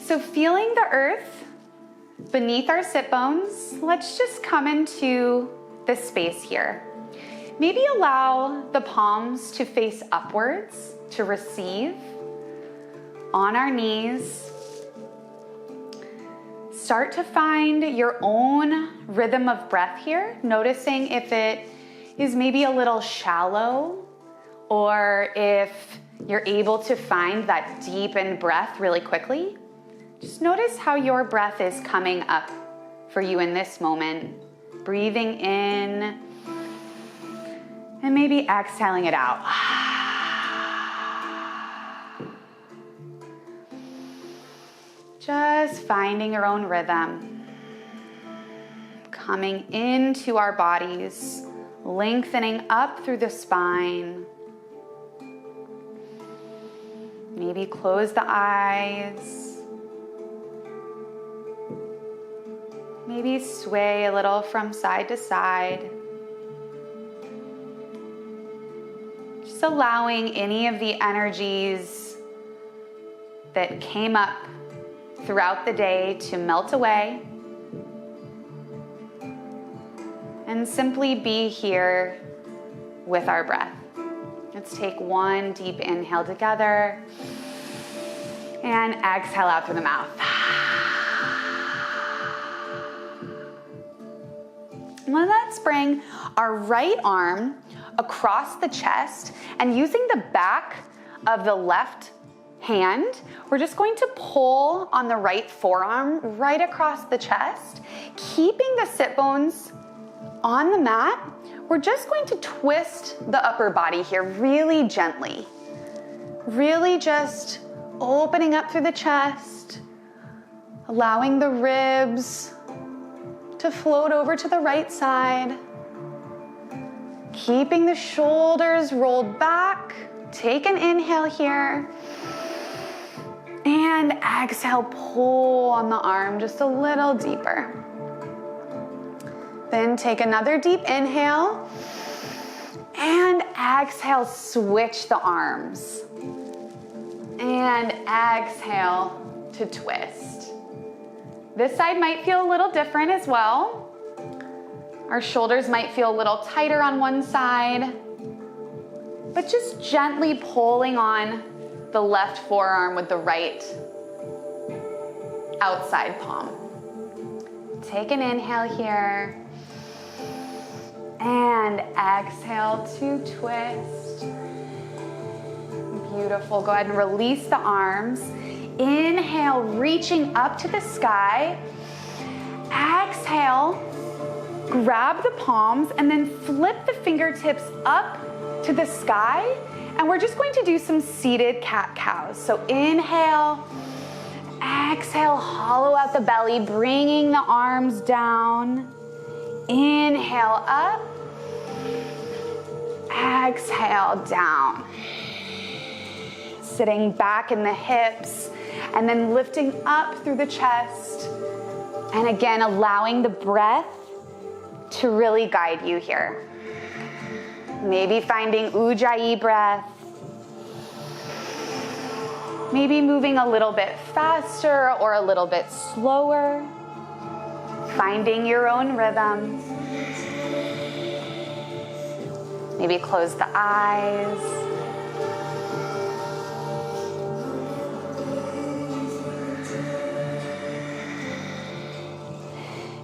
So feeling the earth beneath our sit bones, let's just come into this space here. Maybe allow the palms to face upwards to receive. On our knees. Start to find your own rhythm of breath here, noticing if it is maybe a little shallow or if you're able to find that deepened breath really quickly. Just notice how your breath is coming up for you in this moment. Breathing in and maybe exhaling it out. Just finding your own rhythm. Coming into our bodies, lengthening up through the spine. Maybe close the eyes. Maybe sway a little from side to side. Just allowing any of the energies that came up throughout the day to melt away and simply be here with our breath. Let's take one deep inhale together and exhale out through the mouth. Now let's bring our right arm across the chest and using the back of the left hand, we're just going to pull on the right forearm right across the chest, keeping the sit bones on the mat. We're just going to twist the upper body here really gently. Really just opening up through the chest, allowing the ribs to float over to the right side, keeping the shoulders rolled back. Take an inhale here. And exhale, pull on the arm just a little deeper. Then take another deep inhale. And exhale, switch the arms. And exhale to twist. This side might feel a little different as well. Our shoulders might feel a little tighter on one side. But just gently pulling on the left forearm with the right outside palm. Take an inhale here and exhale to twist. Beautiful. Go ahead and release the arms. Inhale, reaching up to the sky. Exhale, grab the palms and then flip the fingertips up to the sky. And we're just going to do some seated cat-cows. So inhale, exhale, hollow out the belly, bringing the arms down. Inhale up, exhale down. Sitting back in the hips and then lifting up through the chest. And again, allowing the breath to really guide you here. Maybe finding Ujjayi breath. Maybe moving a little bit faster or a little bit slower. Finding your own rhythm. Maybe close the eyes.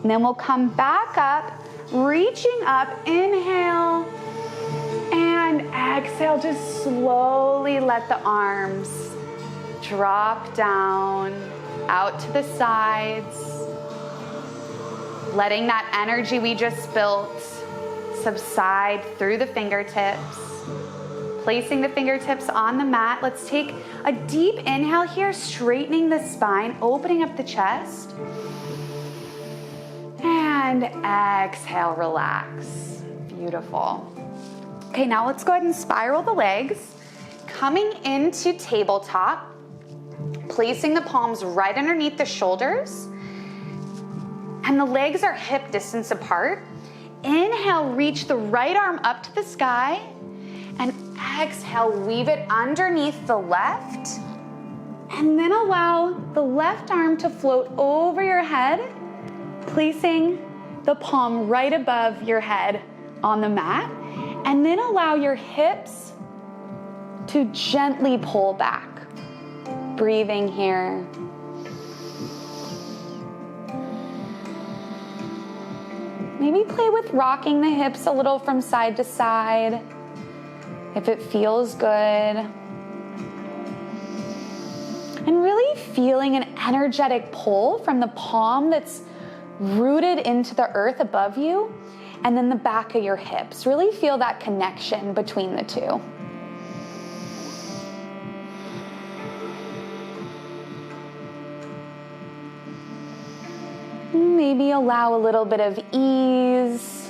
And then we'll come back up, reaching up, inhale, and exhale. Just slowly let the arms drop down, out to the sides. Letting that energy we just built subside through the fingertips. Placing the fingertips on the mat. Let's take a deep inhale here, straightening the spine, opening up the chest. And exhale, relax. Beautiful. Okay, now let's go ahead and spiral the legs. Coming into tabletop, placing the palms right underneath the shoulders. And the legs are hip distance apart. Inhale, reach the right arm up to the sky. And exhale, weave it underneath the left. And then allow the left arm to float over your head, placing the palm right above your head on the mat. And then allow your hips to gently pull back. Breathing here. Maybe play with rocking the hips a little from side to side if it feels good. And really feeling an energetic pull from the palm that's rooted into the earth above you, and then the back of your hips. Really feel that connection between the two. Maybe allow a little bit of ease.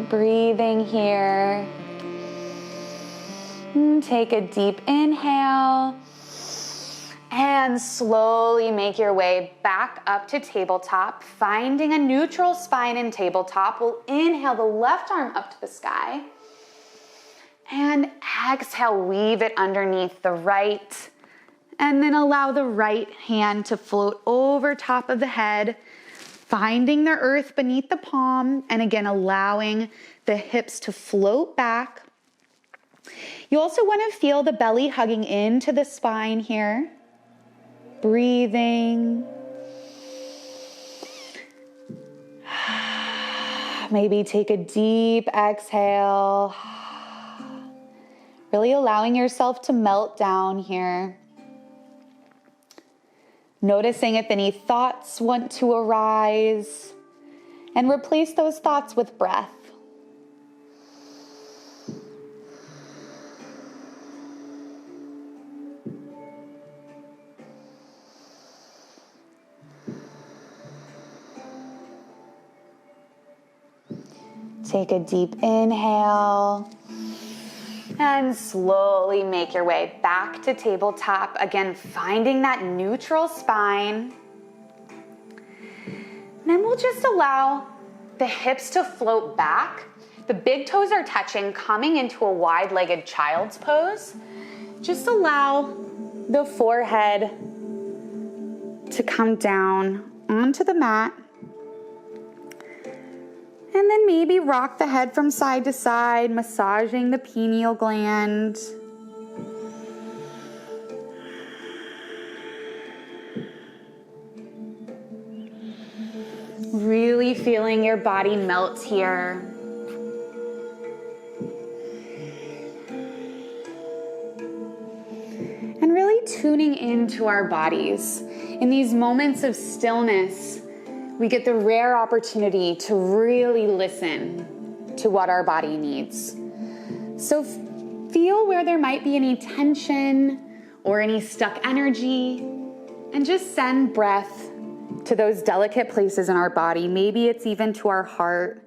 Breathing here. Take a deep inhale. And slowly make your way back up to tabletop, finding a neutral spine in tabletop. We'll inhale the left arm up to the sky. And exhale, weave it underneath the right. And then allow the right hand to float over top of the head, finding the earth beneath the palm, and again, allowing the hips to float back. You also want to feel the belly hugging into the spine here. Breathing. Maybe take a deep exhale. Really allowing yourself to melt down here. Noticing if any thoughts want to arise, and replace those thoughts with breath. Take a deep inhale. And slowly make your way back to tabletop. Again, finding that neutral spine. And then we'll just allow the hips to float back. The big toes are touching, coming into a wide-legged child's pose. Just allow the forehead to come down onto the mat. And then maybe rock the head from side to side, massaging the pineal gland. Really feeling your body melt here. And really tuning into our bodies. In these moments of stillness, we get the rare opportunity to really listen to what our body needs. So feel where there might be any tension or any stuck energy, and just send breath to those delicate places in our body. Maybe it's even to our heart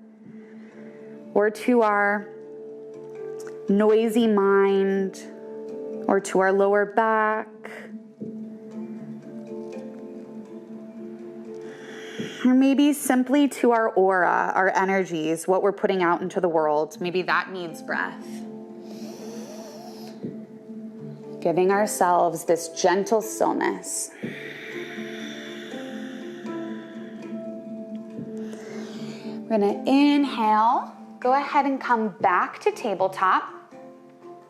or to our noisy mind or to our lower back. Or maybe simply to our aura, our energies, what we're putting out into the world. Maybe that needs breath. Giving ourselves this gentle stillness. We're gonna inhale. Go ahead and come back to tabletop.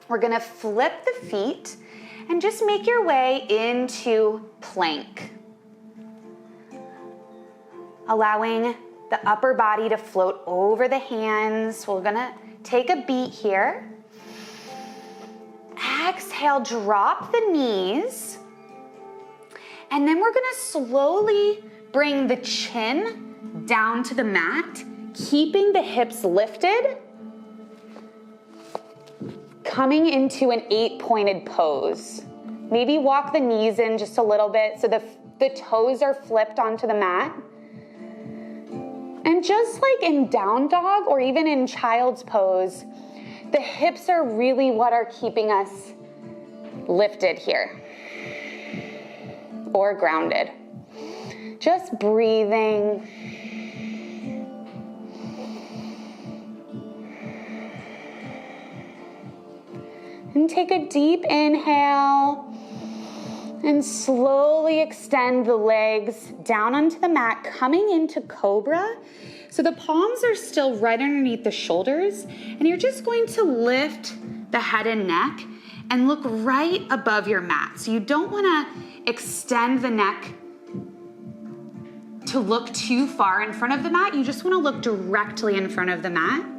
We're gonna flip the feet and just make your way into plank. Allowing the upper body to float over the hands. We're gonna take a beat here. Exhale, drop the knees. And then we're gonna slowly bring the chin down to the mat, keeping the hips lifted, coming into an 8-pointed pose. Maybe walk the knees in just a little bit so the toes are flipped onto the mat. And just like in down dog or even in child's pose, the hips are really what are keeping us lifted here or grounded. Just breathing. And take a deep inhale. And slowly extend the legs down onto the mat, coming into cobra. So the palms are still right underneath the shoulders, and you're just going to lift the head and neck and look right above your mat. So you don't want to extend the neck to look too far in front of the mat. You just want to look directly in front of the mat.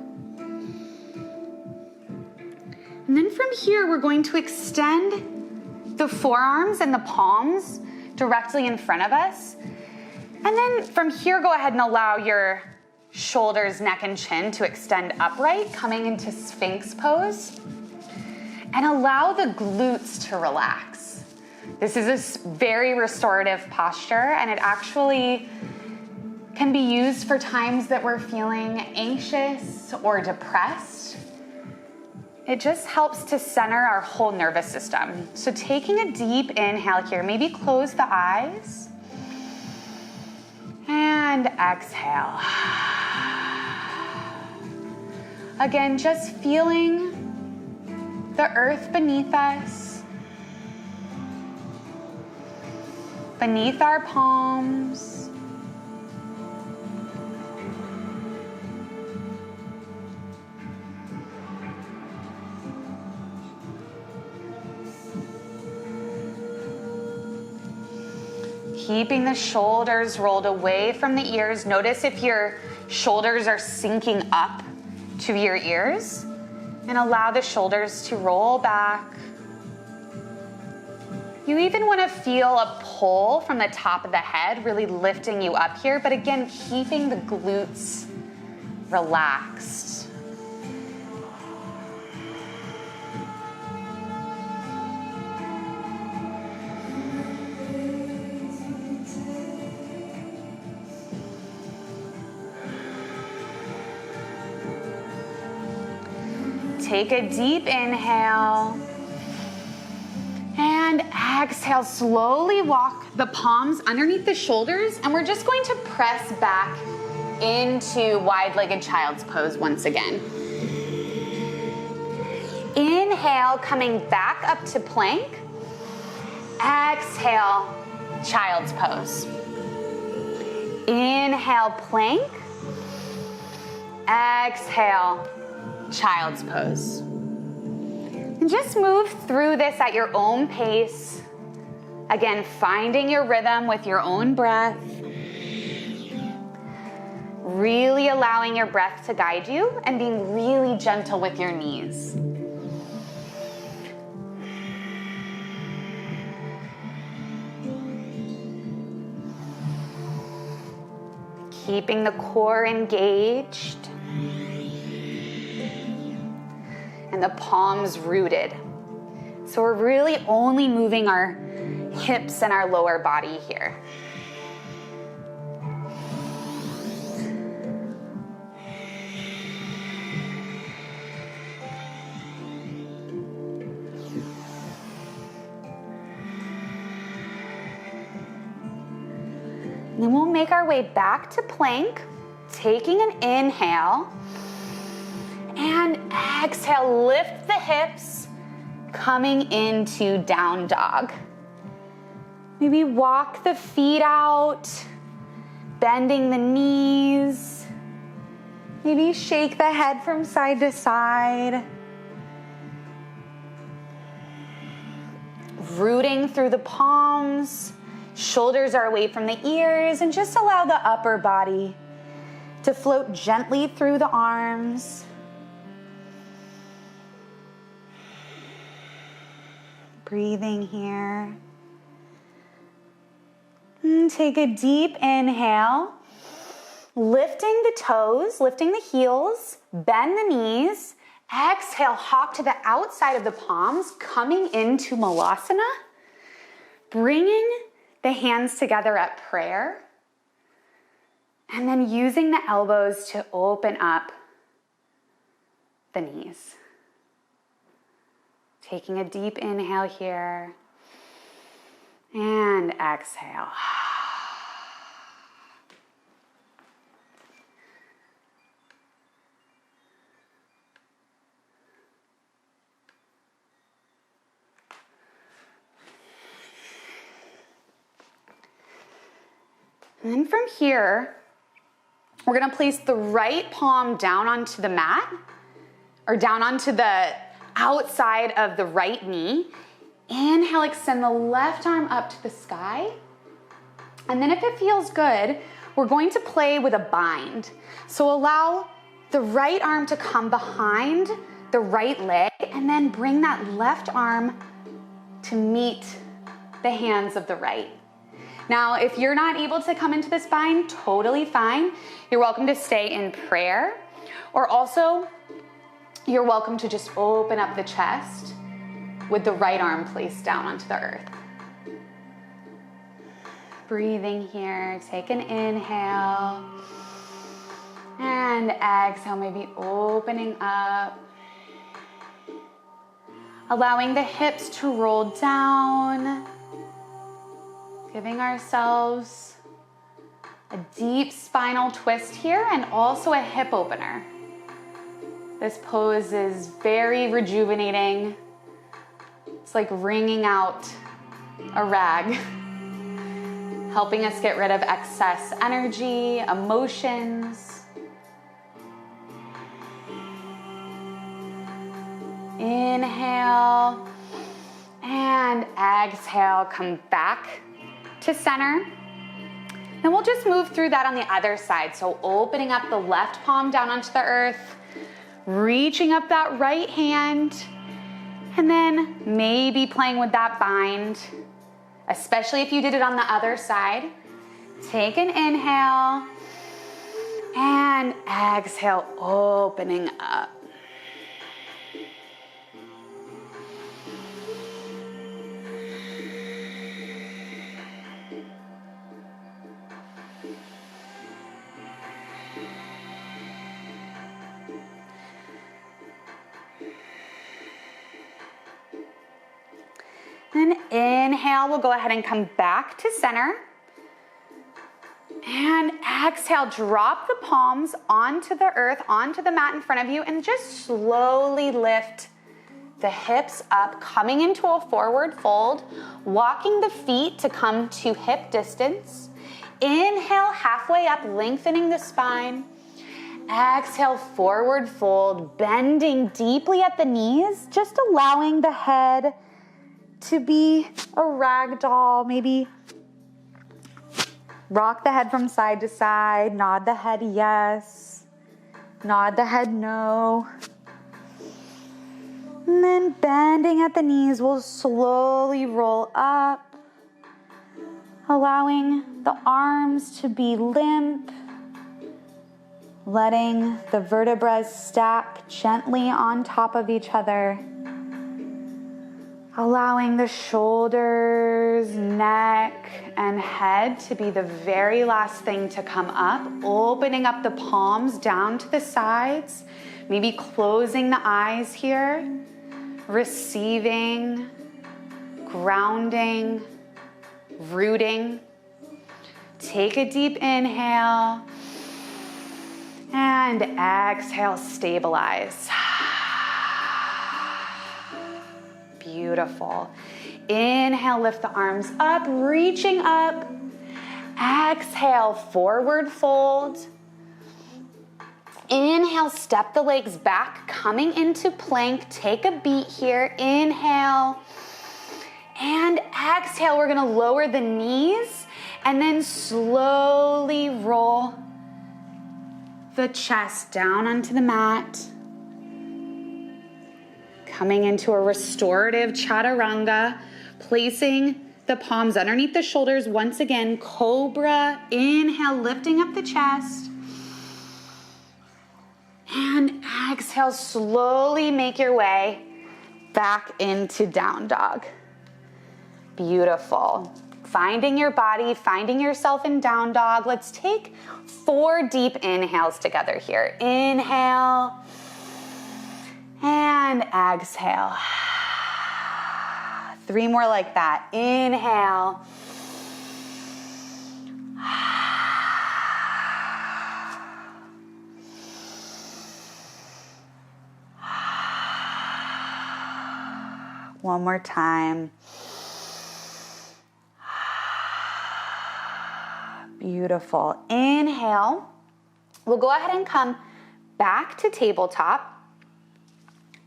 And then from here, we're going to extend the forearms and the palms directly in front of us. And then from here, go ahead and allow your shoulders, neck, and chin to extend upright, coming into Sphinx pose. And allow the glutes to relax. This is a very restorative posture, and it actually can be used for times that we're feeling anxious or depressed. It just helps to center our whole nervous system. So taking a deep inhale here, maybe close the eyes. And exhale. Again, just feeling the earth beneath us, beneath our palms. Keeping the shoulders rolled away from the ears. Notice if your shoulders are sinking up to your ears, and allow the shoulders to roll back. You even want to feel a pull from the top of the head, really lifting you up here, but again, keeping the glutes relaxed. Take a deep inhale and exhale. Slowly walk the palms underneath the shoulders, and we're just going to press back into wide-legged child's pose once again. Inhale, coming back up to plank. Exhale, child's pose. Inhale, plank. Exhale, child's pose. And just move through this at your own pace. Again, finding your rhythm with your own breath. Really allowing your breath to guide you and being really gentle with your knees. Keeping the core engaged. And the palms rooted. So we're really only moving our hips and our lower body here. And then we'll make our way back to plank, taking an inhale. And exhale, lift the hips, coming into down dog. Maybe walk the feet out, bending the knees. Maybe shake the head from side to side. Rooting through the palms, shoulders are away from the ears, and just allow the upper body to float gently through the arms. Breathing here. And take a deep inhale. Lifting the toes, lifting the heels, bend the knees. Exhale, hop to the outside of the palms, coming into Malasana. Bringing the hands together at prayer. And then using the elbows to open up the knees. Taking a deep inhale here, and exhale. And then from here, we're gonna place the right palm down onto the mat, or down onto the outside of the right knee. Inhale, extend the left arm up to the sky. And then if it feels good, we're going to play with a bind. So allow the right arm to come behind the right leg, and then bring that left arm to meet the hands of the right. Now, if you're not able to come into this bind, totally fine. You're welcome to stay in prayer, or also you're welcome to just open up the chest with the right arm placed down onto the earth. Breathing here, take an inhale, and exhale, maybe opening up. Allowing the hips to roll down, giving ourselves a deep spinal twist here and also a hip opener. This pose is very rejuvenating. It's like wringing out a rag, helping us get rid of excess energy, emotions. Inhale and exhale, come back to center. Then we'll just move through that on the other side. So opening up the left palm down onto the earth, reaching up that right hand, and then maybe playing with that bind, especially if you did it on the other side. Take an inhale and exhale, opening up. Then inhale, we'll go ahead and come back to center. And exhale, drop the palms onto the earth, onto the mat in front of you, and just slowly lift the hips up, coming into a forward fold, walking the feet to come to hip distance. Inhale, halfway up, lengthening the spine. Exhale, forward fold, bending deeply at the knees, just allowing the head to be a rag doll. Maybe rock the head from side to side, nod the head yes, nod the head no. And then bending at the knees, we'll slowly roll up, allowing the arms to be limp, letting the vertebrae stack gently on top of each other. Allowing the shoulders, neck, and head to be the very last thing to come up. Opening up the palms down to the sides. Maybe closing the eyes here. Receiving, grounding, rooting. Take a deep inhale. And exhale, stabilize. Beautiful. Inhale, lift the arms up, reaching up. Exhale, forward fold. Inhale, step the legs back, coming into plank. Take a beat here. Inhale. And exhale, we're gonna lower the knees and then slowly roll the chest down onto the mat. Coming into a restorative chaturanga, placing the palms underneath the shoulders. Once again, cobra. Inhale, lifting up the chest. And exhale, slowly make your way back into down dog. Beautiful. Finding your body, finding yourself in down dog. Let's take 4 deep inhales together here. Inhale. And exhale. 3 more like that. Inhale. One more time. Beautiful. Inhale. We'll go ahead and come back to tabletop,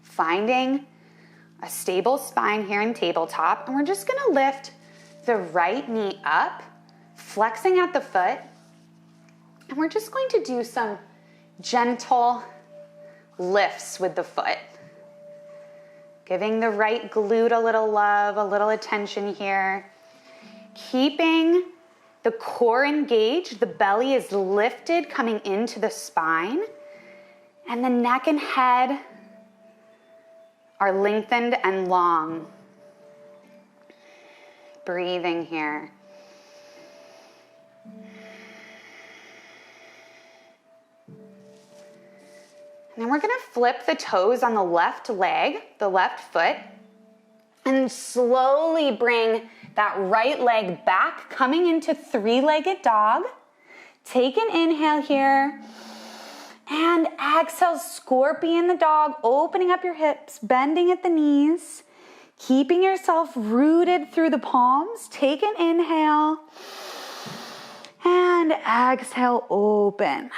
finding a stable spine here in tabletop. And we're just gonna lift the right knee up, flexing at the foot. And we're just going to do some gentle lifts with the foot. Giving the right glute a little love, a little attention here. Keeping the core engaged, the belly is lifted coming into the spine, and the neck and head are lengthened and long. Breathing here. And then we're gonna flip the toes on the left leg, the left foot, and slowly bring that right leg back, coming into three-legged dog. Take an inhale here, and exhale, scorpion the dog, opening up your hips, bending at the knees, keeping yourself rooted through the palms. Take an inhale, and exhale, open.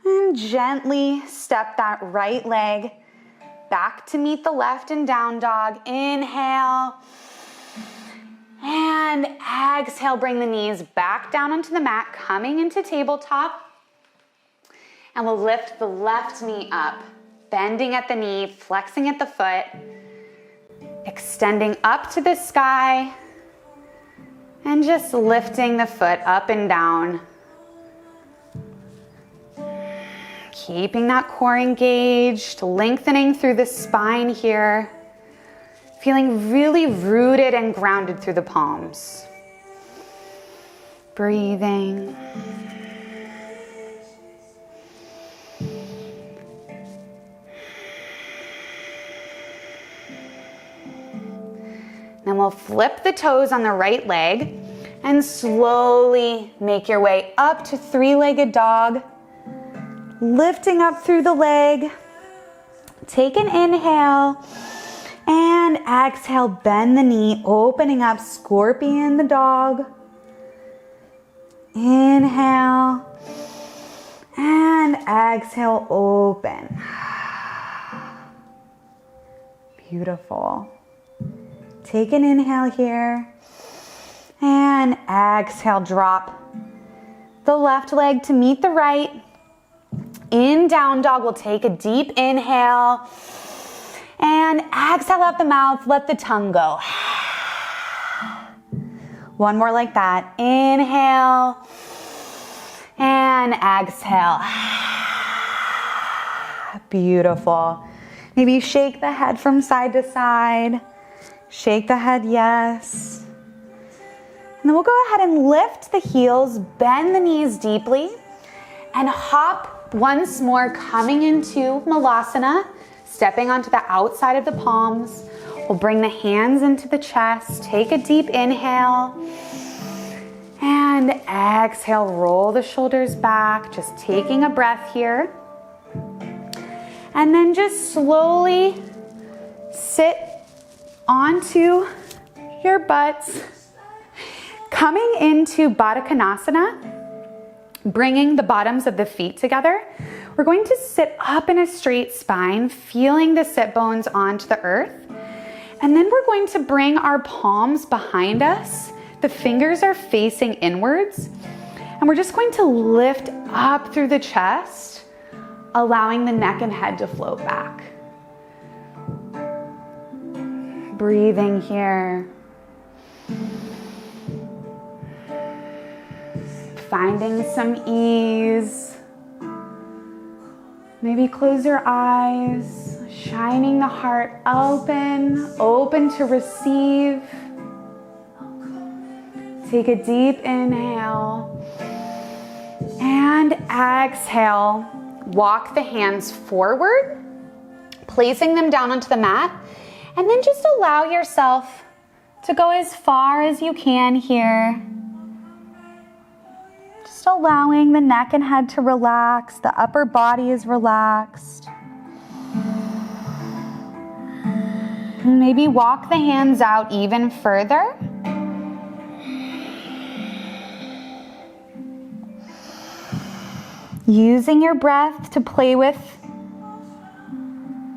And gently step that right leg back to meet the left in down dog. Inhale. And exhale, bring the knees back down onto the mat, coming into tabletop. And we'll lift the left knee up, bending at the knee, flexing at the foot, extending up to the sky, and just lifting the foot up and down. Keeping that core engaged, lengthening through the spine here. Feeling really rooted and grounded through the palms. Breathing. Then we'll flip the toes on the right leg and slowly make your way up to three-legged dog. Lifting up through the leg. Take an inhale. And exhale, bend the knee, opening up, scorpion the dog. Inhale. And exhale, open. Beautiful. Take an inhale here. And exhale, drop the left leg to meet the right. In down dog, we'll take a deep inhale. And exhale out the mouth, let the tongue go. One more like that. Inhale. And exhale. Beautiful. Maybe shake the head from side to side. Shake the head, yes. And then we'll go ahead and lift the heels, bend the knees deeply, and hop once more, coming into Malasana, stepping onto the outside of the palms. We'll bring the hands into the chest, take a deep inhale, and exhale, roll the shoulders back, just taking a breath here. And then just slowly sit onto your butts, coming into Baddha Konasana, bringing the bottoms of the feet together. We're going to sit up in a straight spine, feeling the sit bones onto the earth. And then we're going to bring our palms behind us. The fingers are facing inwards. And we're just going to lift up through the chest, allowing the neck and head to float back. Breathing here. Finding some ease. Maybe close your eyes, shining the heart open, open to receive. Take a deep inhale and exhale. Walk the hands forward, placing them down onto the mat, and then just allow yourself to go as far as you can here. Just allowing the neck and head to relax, the upper body is relaxed. Maybe walk the hands out even further. Using your breath to play with,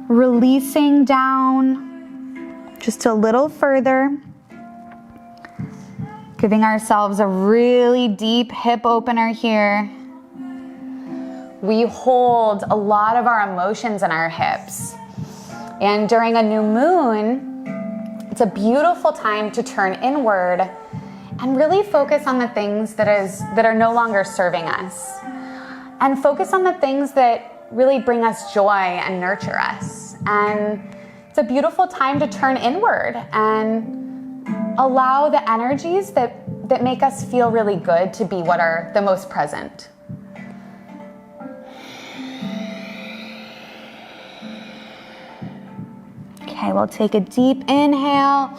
releasing down just a little further. Giving ourselves a really deep hip opener here. We hold a lot of our emotions in our hips. And during a new moon, it's a beautiful time to turn inward and really focus on the things that are no longer serving us. And focus on the things that really bring us joy and nurture us. And it's a beautiful time to turn inward and allow the energies that make us feel really good to be what are the most present. Okay, we'll take a deep inhale.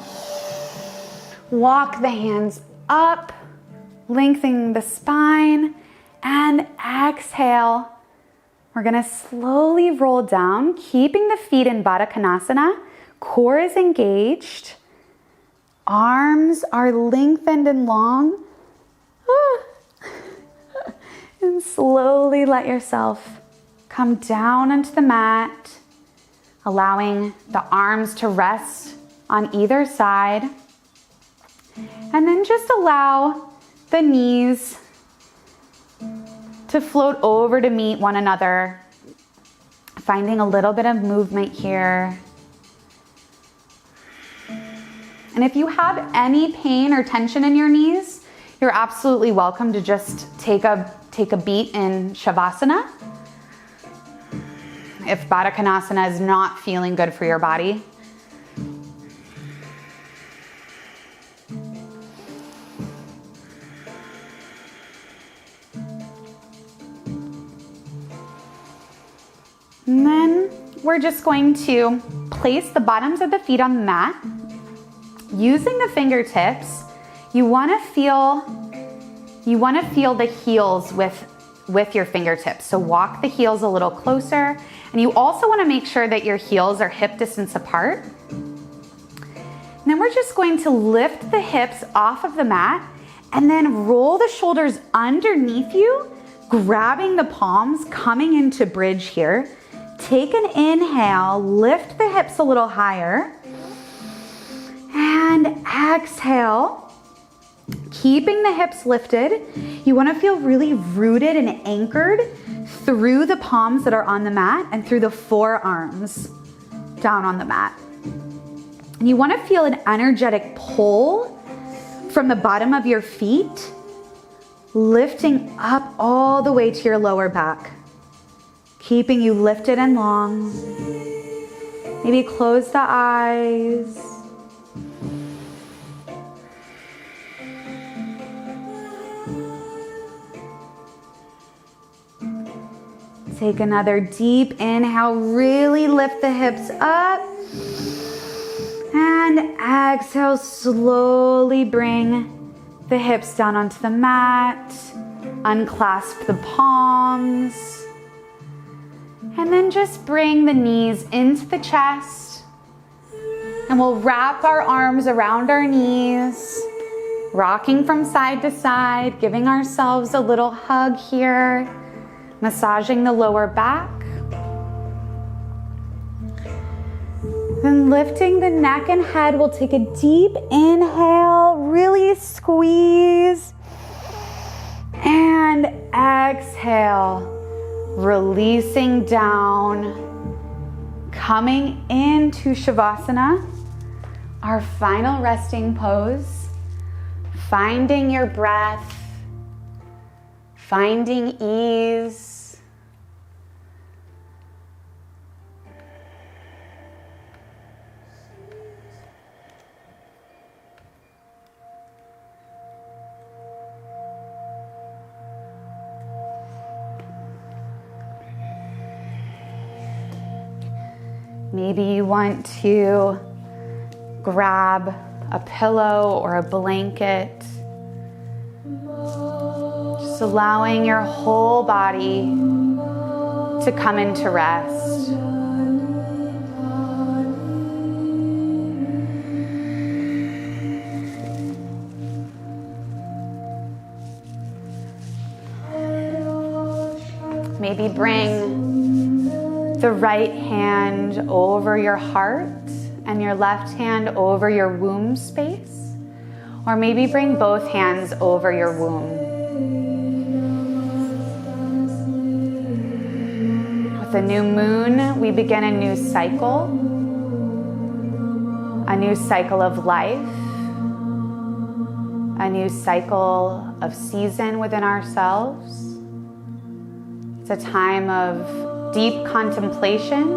Walk the hands up, lengthening the spine, and exhale. We're gonna slowly roll down, keeping the feet in Baddha Konasana. Core is engaged. Arms are lengthened and long. And slowly let yourself come down onto the mat, allowing the arms to rest on either side. And then just allow the knees to float over to meet one another, finding a little bit of movement here. And if you have any pain or tension in your knees, you're absolutely welcome to just take a beat in Shavasana. If Baddha Konasana is not feeling good for your body. And then we're just going to place the bottoms of the feet on the mat. Using the fingertips, you want to feel the heels with your fingertips. So walk the heels a little closer. And you also want to make sure that your heels are hip distance apart. And then we're just going to lift the hips off of the mat and then roll the shoulders underneath you, grabbing the palms, coming into bridge here. Take an inhale, lift the hips a little higher. And exhale, keeping the hips lifted. You want to feel really rooted and anchored through the palms that are on the mat and through the forearms down on the mat. And you want to feel an energetic pull from the bottom of your feet, lifting up all the way to your lower back, keeping you lifted and long. Maybe close the eyes. Take another deep inhale, really lift the hips up. And exhale, slowly bring the hips down onto the mat. Unclasp the palms. And then just bring the knees into the chest. And we'll wrap our arms around our knees, rocking from side to side, giving ourselves a little hug here. Massaging the lower back. Then lifting the neck and head, we'll take a deep inhale, really squeeze. And exhale, releasing down, coming into Shavasana, our final resting pose, finding your breath, finding ease. Maybe you want to grab a pillow or a blanket, just allowing your whole body to come into rest. maybe bring the right hand over your heart and your left hand over your womb space. Or maybe bring both hands over your womb. With the new moon, we begin a new cycle of life, a new cycle of season within ourselves. It's a time of deep contemplation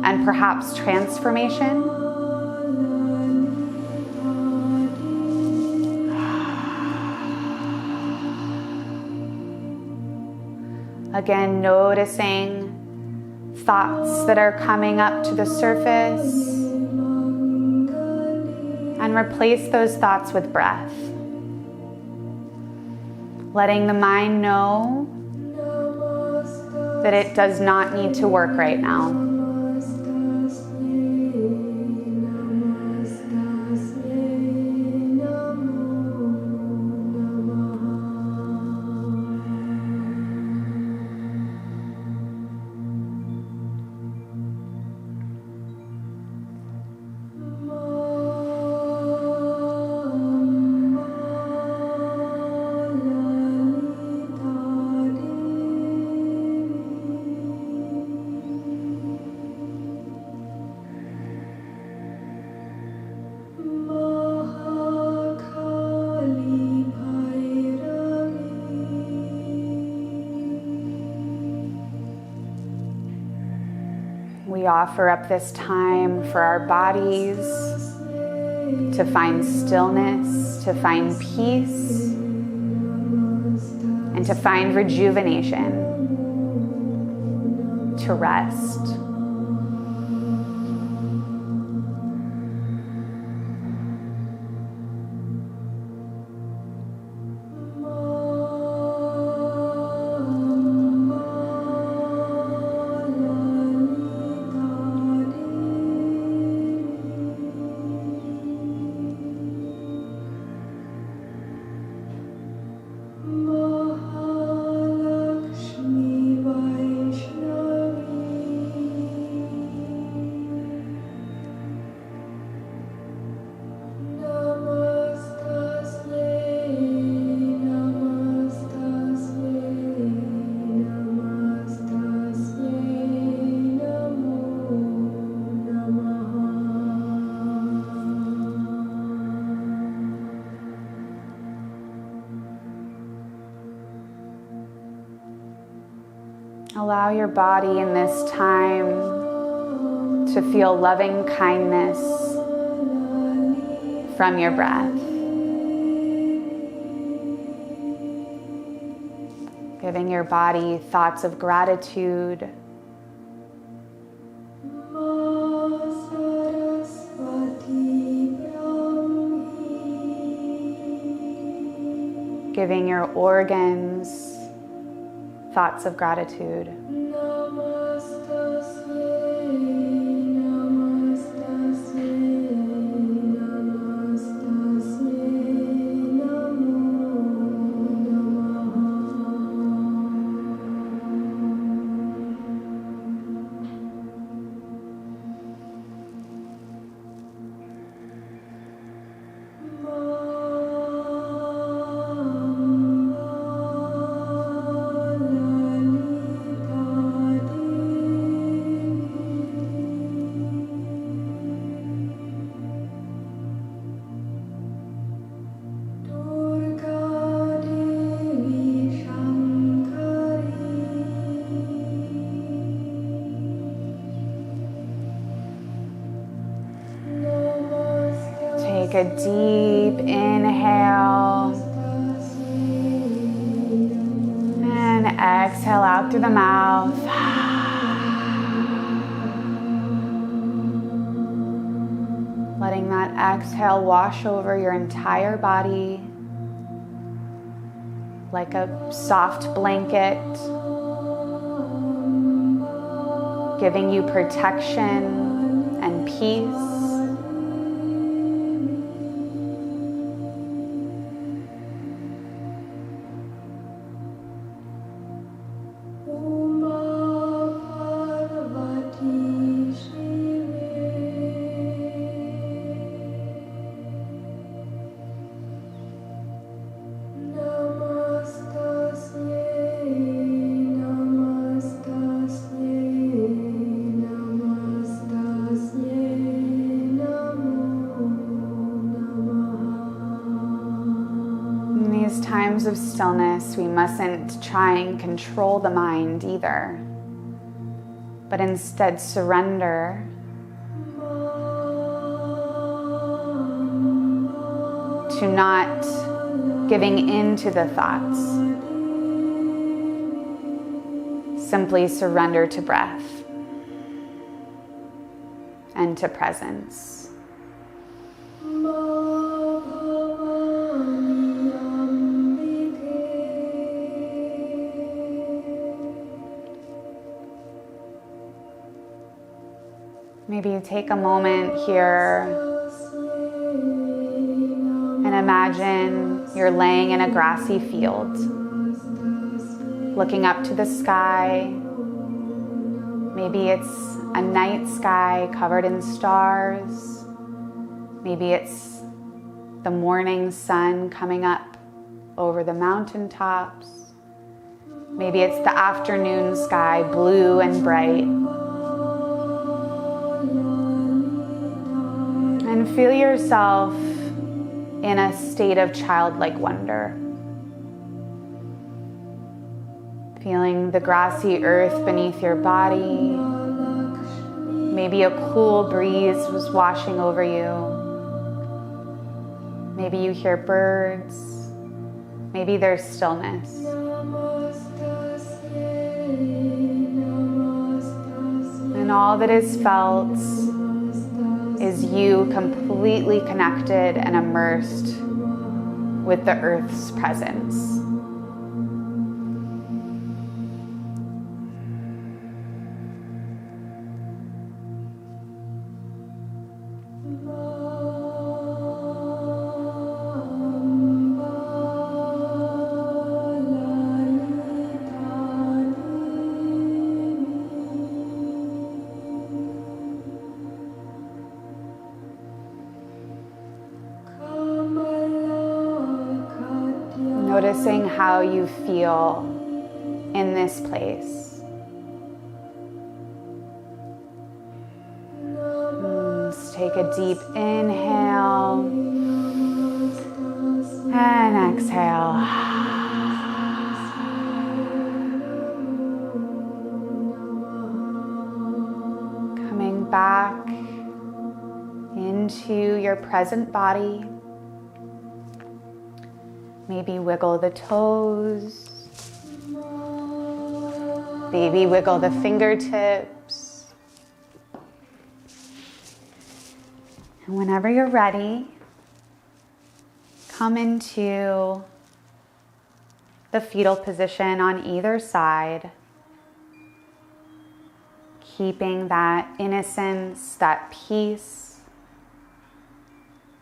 and perhaps transformation. Again, noticing thoughts that are coming up to the surface, and replace those thoughts with breath. Letting the mind know that it does not need to work right now. We offer up this time for our bodies to find stillness, to find peace, and to find rejuvenation, to rest. Allow your body in this time to feel loving kindness from your breath. Giving your body thoughts of gratitude. Giving your organs thoughts of gratitude. Take a deep inhale and exhale out through the mouth. Letting that exhale wash over your entire body like a soft blanket, giving you protection and peace. these times of stillness, we mustn't try and control the mind either, but instead surrender to not giving in to the thoughts. Simply surrender to breath and to presence. Maybe you take a moment here and imagine you're laying in a grassy field, looking up to the sky. Maybe it's a night sky covered in stars. Maybe it's the morning sun coming up over the mountaintops. Maybe it's the afternoon sky, blue and bright. And feel yourself in a state of childlike wonder. Feeling the grassy earth beneath your body. Maybe a cool breeze was washing over you. Maybe you hear birds. Maybe there's stillness. And all that is felt is you completely connected and immersed with the earth's presence. Noticing how you feel in this place. Let's take a deep inhale and exhale. Coming back into your present body. Maybe wiggle the toes. Maybe wiggle the fingertips. And whenever you're ready, come into the fetal position on either side, keeping that innocence, that peace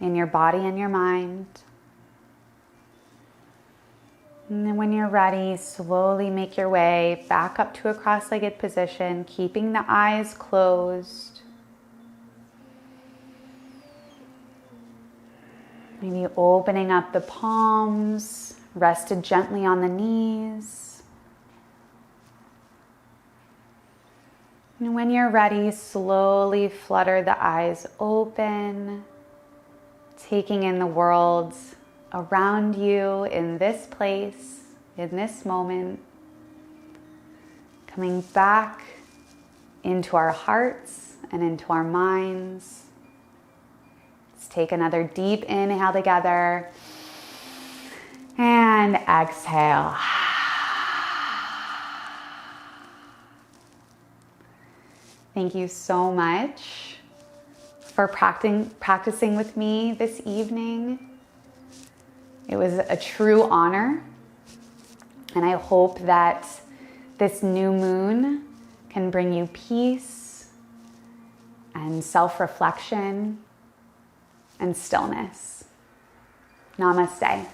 in your body and your mind. And then when you're ready, slowly make your way back up to a cross-legged position, keeping the eyes closed. Maybe opening up the palms, rested gently on the knees. And when you're ready, slowly flutter the eyes open, taking in the world around you in this place, in this moment, coming back into our hearts and into our minds. Let's take another deep inhale together and exhale. Thank you so much for practicing with me this evening. It was a true honor, and I hope that this new moon can bring you peace and self-reflection and stillness. Namaste.